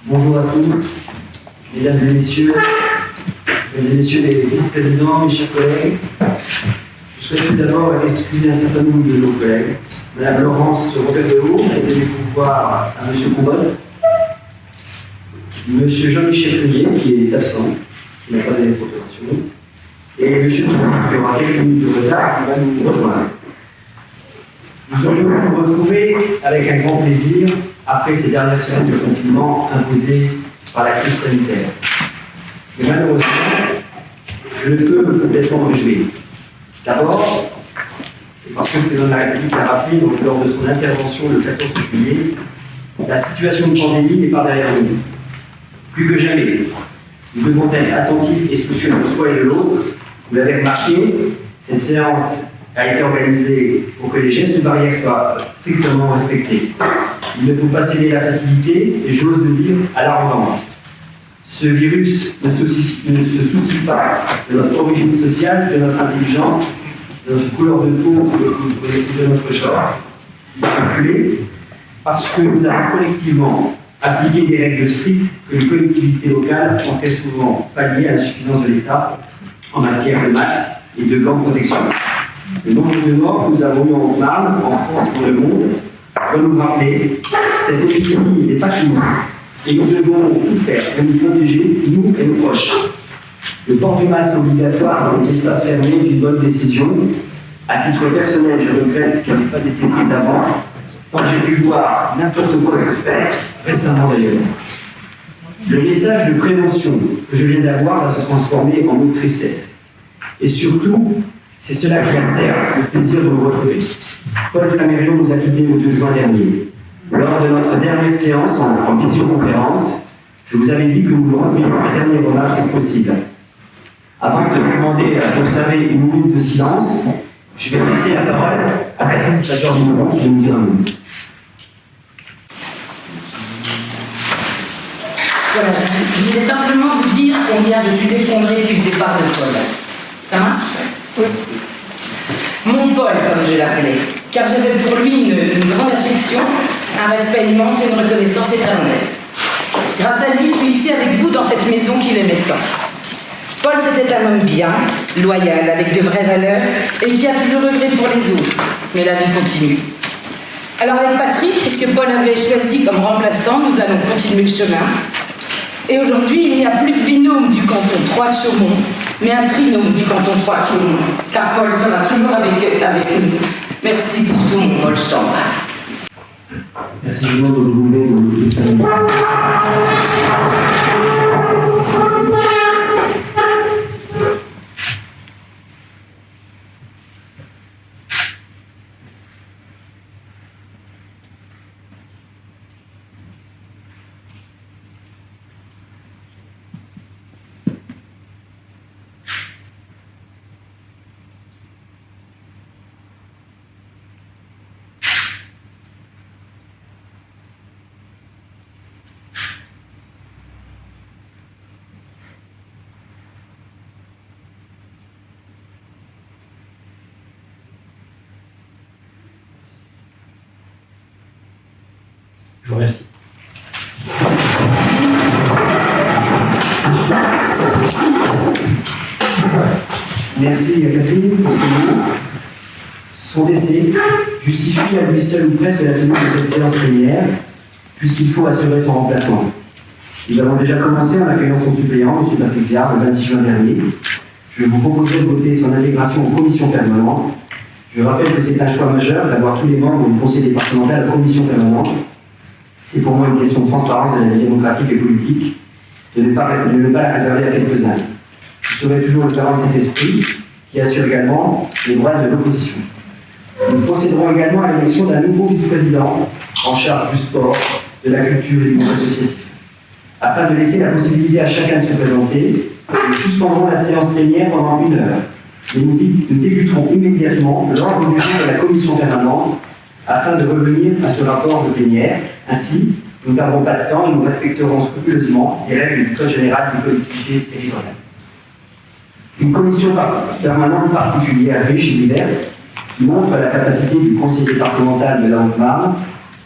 Bonjour à tous, mesdames et messieurs les vice-présidents, mes chers collègues. Je souhaite tout d'abord excuser un certain nombre de nos collègues. Madame Laurence Robert-Dehaut a donné le pouvoir à M. Combonne. M. Jean-Michel Feuillet, qui est absent, qui n'a pas donné de procuration. Et M. Combonne, qui aura quelques minutes de retard, qui va nous rejoindre. Nous aurions pu nous retrouver avec un grand plaisir après ces dernières semaines de confinement imposées par la crise sanitaire. Mais malheureusement, je ne peux me complètement me réjouir. D'abord, parce que le président de la République l'a rappelé lors de son intervention le 14 juillet, la situation de pandémie n'est pas derrière nous. Plus que jamais, nous devons être attentifs et soucieux de soi et de l'autre. Vous l'avez remarqué, cette séance a été organisée pour que les gestes barrières soient strictement respectés. Il ne faut pas céder à la facilité et, j'ose le dire, à l'arrogance. Ce virus ne se soucie pas de notre origine sociale, de notre intelligence, de notre couleur de peau ou de notre genre. Il est calculé parce que nous avons collectivement appliqué des règles strictes que les collectivités locales ont très souvent palliées à l'insuffisance de l'État en matière de masques et de gants de protection. Le nombre de morts que nous avons eu en Marne, en France et dans le monde, doit nous rappeler cette épidémie n'est pas finie et nous devons tout faire pour nous protéger, nous et nos proches. Le port du masque obligatoire dans les espaces fermés est une bonne décision. À titre personnel, je regrette qu'elle n'ait pas été prise avant, tant j'ai pu voir n'importe quoi se faire, récemment d'ailleurs. Le message de prévention que je viens d'avoir va se transformer en une tristesse. Et surtout, c'est cela qui altère le plaisir de vous retrouver. Paul Flammarion nous a quittés le 2 juin dernier. Lors de notre dernière séance en visioconférence, je vous avais dit que nous nous rendrions un dernier hommage dès que possible. Avant de vous demander d'observer une minute de silence, je vais laisser la parole à Catherine Chasseur-Dumont qui va nous dire un mot. Voilà, je voulais simplement vous dire combien je suis effondrée depuis le départ de Paul. Ça marche ? Oui. Mon Paul, comme je l'appelais, car j'avais pour lui une grande affection, un respect immense et une reconnaissance éternelle. Grâce à lui, je suis ici avec vous dans cette maison qu'il aimait tant. Paul, c'était un homme bien, loyal, avec de vraies valeurs, et qui a toujours œuvré pour les autres. Mais la vie continue. Alors avec Patrick, que Paul avait choisi comme remplaçant, nous allons continuer le chemin. Et aujourd'hui, il n'y a plus de binôme du canton 3 de Chaumont, mais un trinôme du canton 3 de Chaumont, car Paul sera toujours avec nous. Merci pour tout, mon Paul, je t'embrasse. Merci, je vous voulez le salut. Je vous remercie. Merci à Catherine pour ces mots. Son décès justifie à lui seul ou presque la tenue de cette séance plénière, puisqu'il faut assurer son remplacement. Nous avons déjà commencé en accueillant son suppléant, M. Patrick Viard, le 26 juin dernier. Je vous proposerai de voter son intégration en commission permanente. Je rappelle que c'est un choix majeur d'avoir tous les membres du conseil départemental en commission permanente. C'est pour moi une question de transparence de la vie démocratique et politique, de ne pas la réserver à quelques-uns. Je serai toujours le garant de cet esprit, qui assure également les droits de l'opposition. Nous procéderons également à l'élection d'un nouveau vice-président en charge du sport, de la culture et du monde associatif. Afin de laisser la possibilité à chacun de se présenter, nous suspendrons la séance plénière pendant 1 heure. Et nous débuterons immédiatement l'ordre du jour de la commission permanente afin de revenir à ce rapport de plénière. Ainsi, nous ne perdrons pas de temps et nous respecterons scrupuleusement les règles du Code général des collectivités territoriales. Une commission permanente particulière, riche et diverse, qui montre la capacité du conseil départemental de la Haute-Marne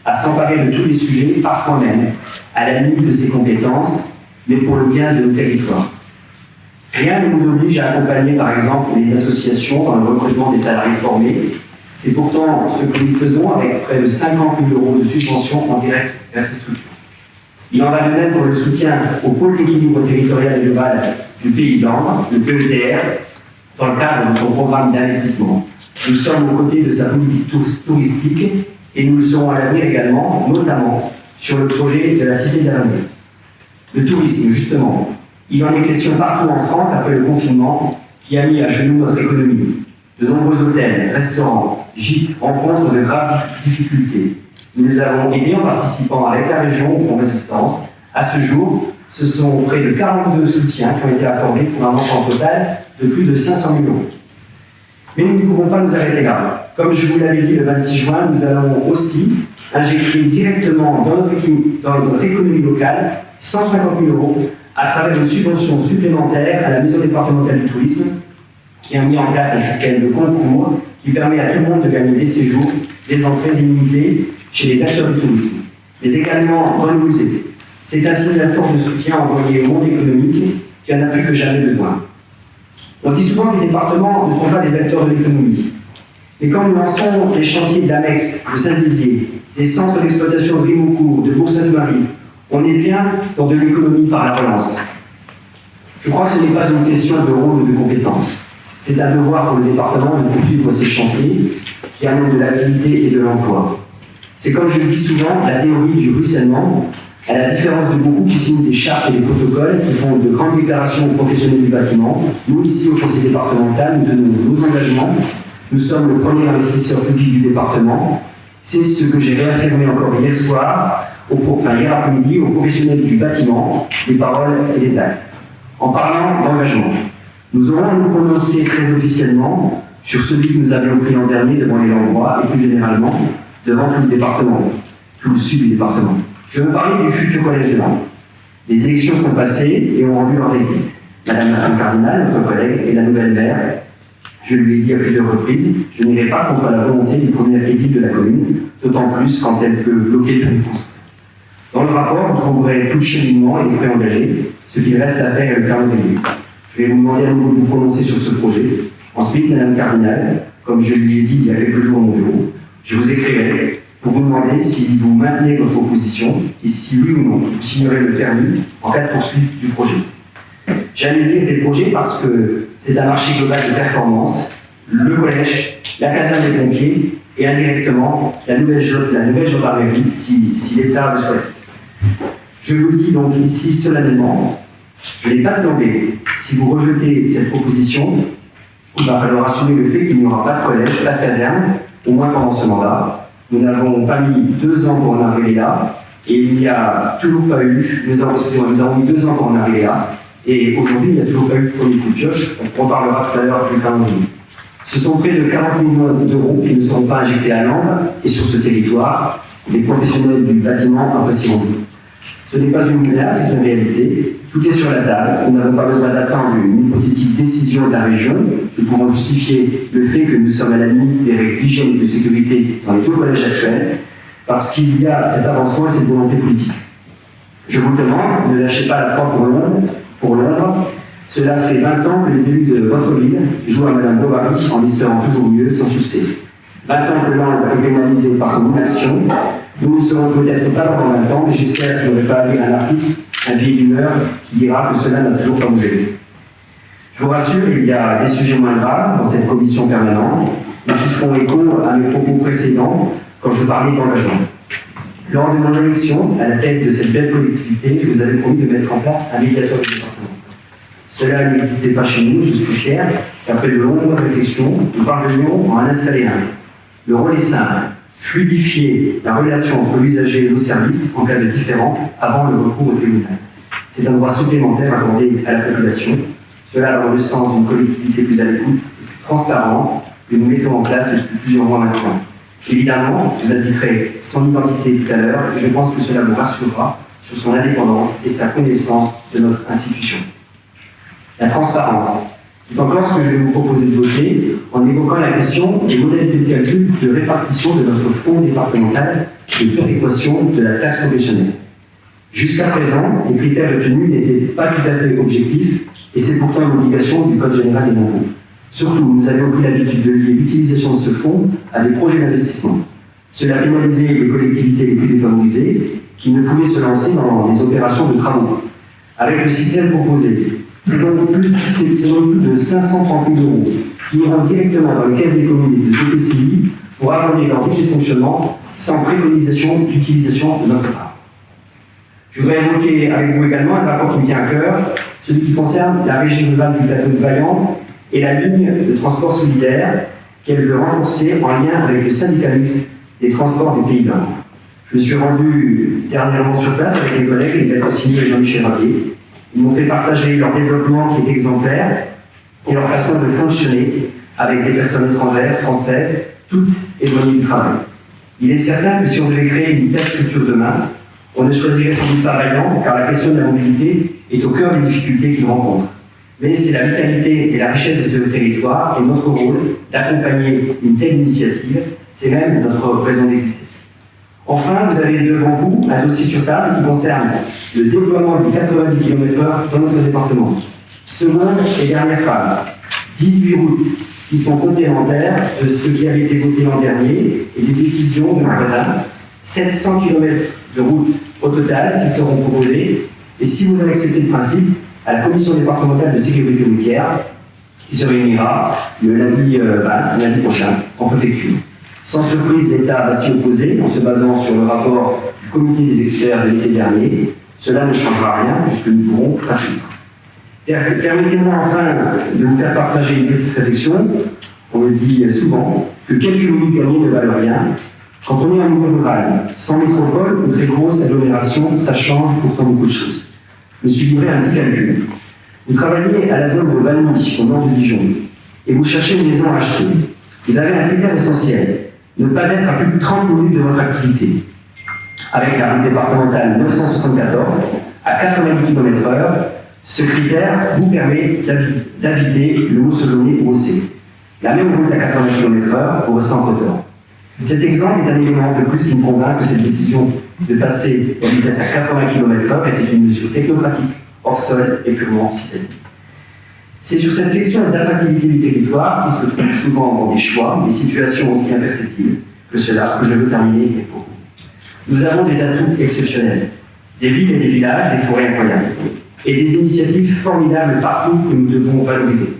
à s'emparer de tous les sujets, parfois même à la limite de ses compétences, mais pour le bien de nos territoires. Rien ne nous oblige à accompagner, par exemple, les associations dans le recrutement des salariés formés. C'est pourtant ce que nous faisons avec près de 50 000 € de subventions en direct vers ces structures. Il en va de même pour le soutien au pôle d'équilibre territorial et global du Pays d'Ambre, le PETR, dans le cadre de son programme d'investissement. Nous sommes aux côtés de sa politique touristique et nous le serons à l'avenir également, notamment sur le projet de la Cité de l'avenir. Le tourisme, justement, il en est question partout en France après le confinement qui a mis à genoux notre économie. De nombreux hôtels, restaurants, gîtes rencontrent de graves difficultés. Nous les avons aidés en participant avec la région au Fonds Résistance. À ce jour, ce sont près de 42 soutiens qui ont été accordés pour un montant total de plus de 500 000 €. Mais nous ne pouvons pas nous arrêter là. Comme je vous l'avais dit le 26 juin, nous allons aussi injecter directement dans notre économie locale 150 000 € à travers une subvention supplémentaire à la Maison départementale du tourisme qui a mis en place un système de concours qui permet à tout le monde de gagner des séjours, des entrées illimitées chez les acteurs du tourisme, mais également dans le musée. C'est un signal fort de soutien envoyé au monde économique qui en a plus que jamais besoin. On dit souvent que les départements ne sont pas des acteurs de l'économie. Mais quand nous lançons des chantiers d'Amex, de Saint-Dizier, des centres d'exploitation de Rimeaucourt, de Bourg-Sainte-Marie, on est bien dans de l'économie par la relance. Je crois que ce n'est pas une question de rôle ou de compétence. C'est un devoir pour le département de poursuivre ces chantiers qui amènent de l'activité et de l'emploi. C'est comme je le dis souvent, la théorie du ruissellement, à la différence de beaucoup qui signent des chartes et des protocoles, qui font de grandes déclarations aux professionnels du bâtiment. Nous, ici, au conseil départemental, nous tenons nos engagements. Nous sommes le premier investisseur public du département. C'est ce que j'ai réaffirmé encore hier soir, hier après-midi, aux professionnels du bâtiment, les paroles et les actes. En parlant d'engagement, nous aurons à nous prononcer très officiellement sur celui que nous avions pris l'an dernier devant les endroits et plus généralement devant tout le département, tout le sud du département. Je veux parler du futur collège de Langres. Les élections sont passées et ont rendu leur verdict. Madame la cardinal, notre collègue, est la nouvelle maire. Je lui ai dit à plusieurs reprises, je n'irai pas contre la volonté du premier édile de la commune, d'autant plus quand elle peut bloquer le transport. Dans le rapport, vous trouverez tout le cheminement et les frais engagés. Ce qu'il reste à faire est le calendrier. Je vais vous demander à nouveau de vous prononcer sur ce projet. Ensuite, Madame Cardinal, comme je lui ai dit il y a quelques jours à mon bureau, je vous écrirai pour vous demander si vous maintenez votre opposition et si oui ou non vous signerez le permis en cas de poursuite du projet. J'allais dire des projets parce que c'est un marché global de performance, le collège, la caserne des pompiers et indirectement la nouvelle gendarmerie si l'État le souhaite. Je vous le dis donc ici solennellement, je n'ai pas demandé. Si vous rejetez cette proposition, il va falloir assumer le fait qu'il n'y aura pas de collège, pas de caserne, au moins pendant ce mandat. Nous n'avons pas mis 2 ans pour en arriver là, et il n'y a toujours pas eu, nous avons mis 2 ans pour en arriver là, et aujourd'hui il n'y a toujours pas eu de premier coup de pioche, on reparlera tout à l'heure du calendrier. Ce sont près de 40 millions d'euros qui ne seront pas injectés à Langres et sur ce territoire. Les professionnels du bâtiment apprécieront. Ce n'est pas une menace, c'est une réalité. Tout est sur la table. Nous n'avons pas besoin d'attendre une hypothétique décision de la région. Nous pouvons justifier le fait que nous sommes à la limite des règles d'hygiène et de sécurité dans les 2 collèges actuels, parce qu'il y a cet avancement et cette volonté politique. Je vous le demande, ne lâchez pas la croix pour Londres. Cela fait 20 ans que les élus de votre ville jouent à Mme Bovary en espérant toujours mieux, sans succès. 20 ans que Langres est pénalisé par son inaction. Nous ne serons peut-être pas là dans 20 ans, mais j'espère que je n'aurai pas à lire un article, un billet d'humeur, qui dira que cela n'a toujours pas bougé. Je vous rassure, il y a des sujets moins graves dans cette commission permanente, mais qui font écho à mes propos précédents quand je parlais d'engagement. Lors de mon élection, à la tête de cette belle collectivité, je vous avais promis de mettre en place un médiateur du département. Cela n'existait pas chez nous, je suis fier qu'après de longues réflexions, nous parvenions à en installer un. Le rôle est simple, fluidifier la relation entre l'usager et nos services en cas de différend avant le recours au tribunal. C'est un droit supplémentaire accordé à la population. Cela va dans le sens d'une collectivité plus à l'écoute et plus transparente que nous mettons en place depuis plusieurs mois maintenant. Évidemment, je vous indiquerai son identité tout à l'heure et je pense que cela vous rassurera sur son indépendance et sa connaissance de notre institution. La transparence, C'est encore ce que je vais vous proposer de voter en évoquant la question des modalités de calcul de répartition de notre fonds départemental de péréquation de la taxe professionnelle. Jusqu'à présent, les critères retenus n'étaient pas tout à fait objectifs et c'est pourtant une obligation du Code général des impôts. Surtout, nous avions pris l'habitude de lier l'utilisation de ce fonds à des projets d'investissement. Cela pénalisait les collectivités les plus défavorisées qui ne pouvaient se lancer dans des opérations de travaux. Avec le système proposé, c'est donc plus de 530 000 € qui iront directement dans les caisses des communes et des EPCI pour abonder leur budget de fonctionnement sans préconisation d'utilisation de notre part. Je voudrais évoquer avec vous également un rapport qui me tient à cœur, celui qui concerne la régie rurale du plateau de Vaillant et la ligne de transport solidaire qu'elle veut renforcer en lien avec le syndicat mixte des transports du Pays de l'Inde. Je me suis rendu dernièrement sur place avec mes collègues, et Maître Signy et Jean-Michel Rabier. Ils m'ont fait partager leur développement qui est exemplaire et leur façon de fonctionner avec des personnes étrangères, françaises, toutes éloignées du travail. Il est certain que si on devait créer une telle structure demain, on ne choisirait sans doute pas Vaillant, car la question de la mobilité est au cœur des difficultés qu'ils rencontrent. Mais c'est la vitalité et la richesse de ce territoire et notre rôle d'accompagner une telle initiative, c'est même notre raison d'exister. Enfin, vous avez devant vous un dossier sur table qui concerne le déploiement du 90 km/h dans notre département. Seconde et dernière phase, 18 routes qui sont complémentaires de ce qui avait été voté l'an dernier et des décisions de nos voisins. 700 km de routes au total qui seront proposées. Et si vous avez accepté le principe, à la commission départementale de sécurité routière, qui se réunira le lundi prochain, en préfecture. Sans surprise, l'État va s'y opposer en se basant sur le rapport du comité des experts de l'été dernier. Cela ne changera rien puisque nous pourrons pas suivre. Permettez-moi enfin de vous faire partager une petite réflexion. On le dit souvent, que quelques minutes gagnées ne valent rien. Quand on est en milieu rural, sans métropole ou très grosse agglomération, ça change pourtant beaucoup de choses. Je me suis livré un petit calcul. Vous travaillez à la zone de Valmy, au nord de Dijon, et vous cherchez une maison à acheter. Vous avez un critère essentiel, ne pas être à plus de 30 minutes de votre activité. Avec la route départementale 974, à 90 km/h, ce critère vous permet d'habiter le Moussejonais-Brossé. La même route à 80 km/h pour rester en Côte-d'Or. Cet exemple est un élément de plus qui me convainc que cette décision de passer la vitesse à 80 km/h était une mesure technocratique, hors sol et purement citadine. C'est sur cette question d'attractivité du territoire qui se trouve souvent dans des choix, des situations aussi imperceptibles que cela que je veux terminer pour vous. Nous avons des atouts exceptionnels, des villes et des villages, des forêts incroyables, et des initiatives formidables partout que nous devons valoriser.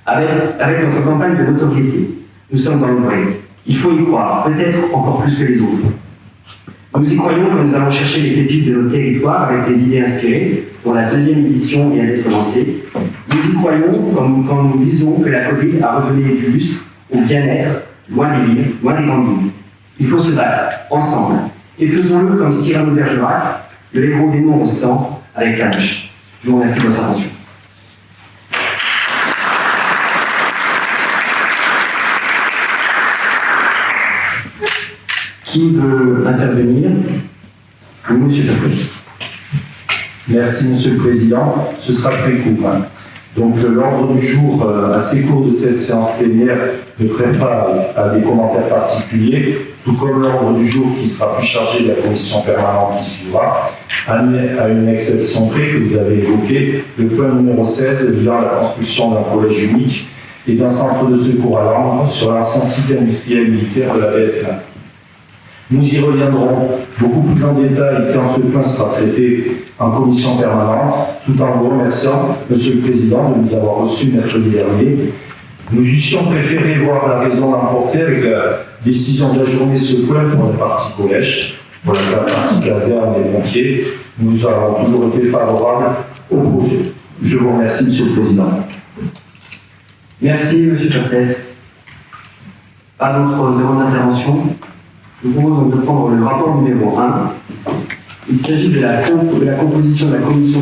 Avec notre campagne de notoriété, nous sommes dans le vrai. Il faut y croire, peut-être encore plus que les autres. Nous y croyons quand nous allons chercher les pépites de notre territoire avec les idées inspirées, dont la deuxième édition vient d'être lancée. Nous y croyons quand nous disons que la Covid a redonné du lustre au bien-être, loin des villes, loin des grandes villes. Il faut se battre, ensemble, et faisons-le comme Cyrano de Bergerac, le héros des non-Rostand, avec la hache. Je vous remercie de votre attention. Qui veut intervenir? Oui, monsieur Papis. Merci, Monsieur le Président. Ce sera très court. Donc, l'ordre du jour assez court de cette séance plénière ne prête pas à des commentaires particuliers, tout comme l'ordre du jour qui sera plus chargé de la commission permanente qui suivra, à une exception près que vous avez évoquée, le point numéro 16 visant la construction d'un collège unique et d'un centre de secours à Langres sur l'ancien site industriel militaire de la BS9. Nous y reviendrons beaucoup plus en détail quand ce point sera traité en commission permanente, tout en vous remerciant, Monsieur le Président, de nous avoir reçus mercredi dernier. Nous eussions préféré voir la raison l'emporter avec la décision d'ajourner ce point pour la partie collège, pour la partie caserne des pompiers. Nous avons toujours été favorables au projet. Je vous remercie, Monsieur le Président. Merci, Monsieur Chapès. Pas d'autres demandes d'intervention. Je vous propose donc de prendre le rapport numéro 1. Il s'agit de la composition de la commission